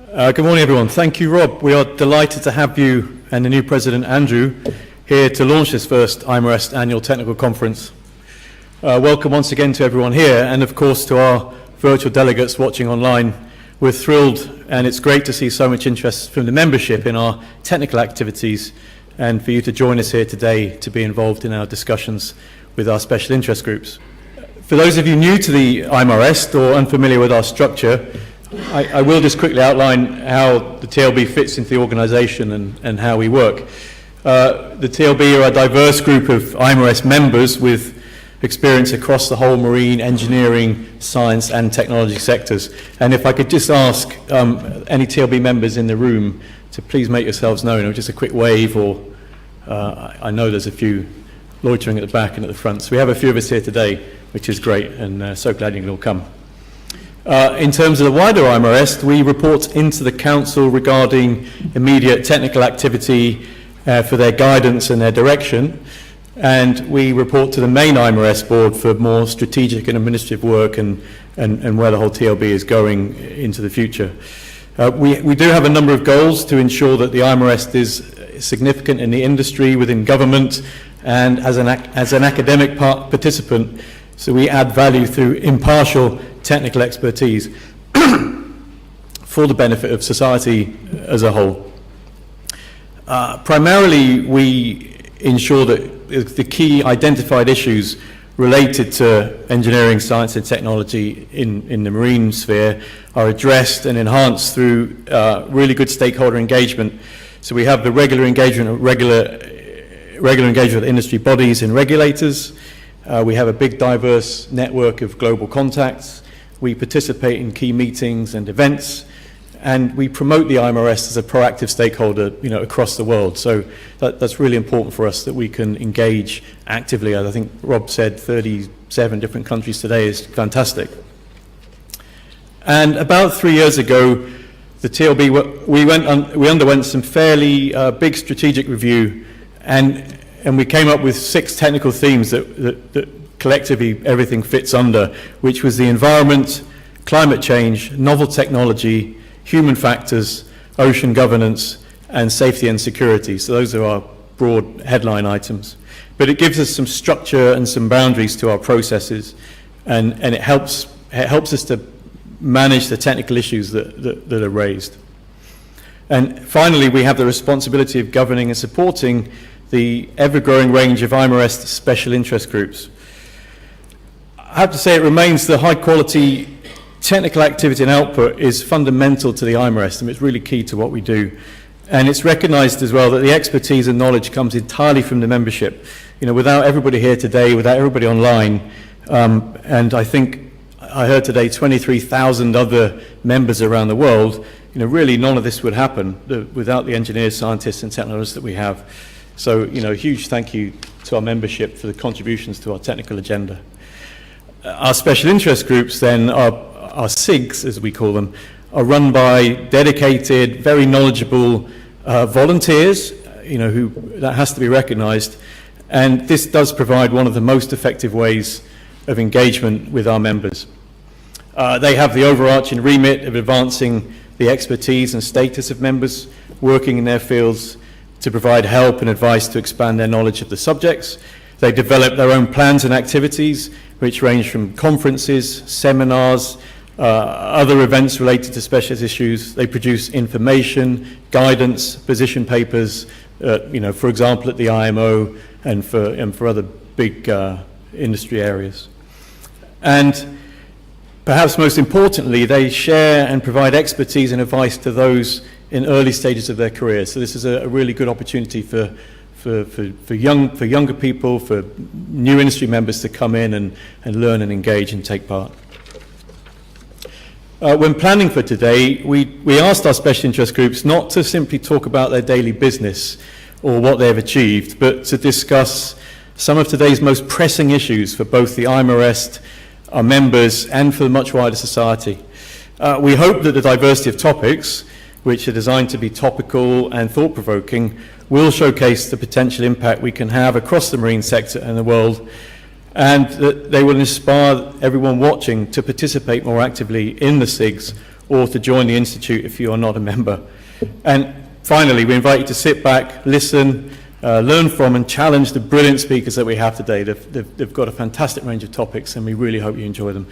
Good morning, everyone. Thank you, Rob. We are delighted to have you and the new President, Andrew, here to launch this first IMarEST annual technical conference. Welcome once again to everyone here, and of course to our virtual delegates watching online. We're thrilled, and it's great to see so much interest from the membership in our technical activities, and for you to join us here today to be involved in our discussions with our special interest groups. For those of you new to the IMarEST or unfamiliar with our structure, I will just quickly outline how the TLB fits into the organisation and how we work. The TLB are a diverse group of IMarEST members with experience across the whole marine, engineering, science and technology sectors. And if I could just ask any TLB members in the room to please make yourselves known, or just a quick wave, or I know there's a few loitering at the back and at the front. So we have a few of us here today, which is great, and so glad you can all come. In terms of the wider IMarEST, we report into the Council regarding immediate technical activity for their guidance and their direction, and we report to the main IMarEST board for more strategic and administrative work and where the whole TLB is going into the future. We do have a number of goals to ensure that the IMarEST is significant in the industry, within government, and as an academic participant, so we add value through impartial technical expertise for the benefit of society as a whole. Primarily, we ensure that the key identified issues related to engineering, science and technology in the marine sphere are addressed and enhanced through really good stakeholder engagement. So we have the regular engagement with industry bodies and regulators. We have a big diverse network of global contacts. We participate in key meetings and events, and we promote the IMarEST as a proactive stakeholder, across the world. So that's really important for us, that we can engage actively. As I think Rob said, 37 different countries today is fantastic. And about 3 years ago, the TLB, we underwent some fairly big strategic review, and we came up with 6 technical themes that collectively everything fits under, which was the environment, climate change, novel technology, human factors, ocean governance, and safety and security. So those are our broad headline items. But it gives us some structure and some boundaries to our processes, and it helps us to manage the technical issues that are raised. And finally, we have the responsibility of governing and supporting the ever-growing range of IMarEST special interest groups. I have to say, it remains the high-quality technical activity and output is fundamental to the IMarEST, and it's really key to what we do. And it's recognised as well that the expertise and knowledge comes entirely from the membership. Without everybody here today, without everybody online, and I think I heard today 23,000 other members around the world, really none of this would happen without the engineers, scientists and technologists that we have. So, a huge thank you to our membership for the contributions to our technical agenda. Our special interest groups then, our SIGs as we call them, are run by dedicated, very knowledgeable volunteers, who that has to be recognised. And this does provide one of the most effective ways of engagement with our members. They have the overarching remit of advancing the expertise and status of members working in their fields, to provide help and advice to expand their knowledge of the subjects. They develop their own plans and activities, which range from conferences, seminars, other events related to specialist issues. They produce information, guidance, position papers, for example, at the IMO and for other big industry areas. And perhaps most importantly, they share and provide expertise and advice to those in early stages of their career. So this is a really good opportunity for younger people, for new industry members to come in and learn and engage and take part. When planning for today, we asked our special interest groups not to simply talk about their daily business or what they've achieved, but to discuss some of today's most pressing issues for both the IMarEST, our members, and for the much wider society. We hope that the diversity of topics, which are designed to be topical and thought-provoking, will showcase the potential impact we can have across the marine sector and the world, and that they will inspire everyone watching to participate more actively in the SIGs or to join the Institute if you are not a member. And finally, we invite you to sit back, listen, learn from and challenge the brilliant speakers that we have today. They've got a fantastic range of topics, and we really hope you enjoy them.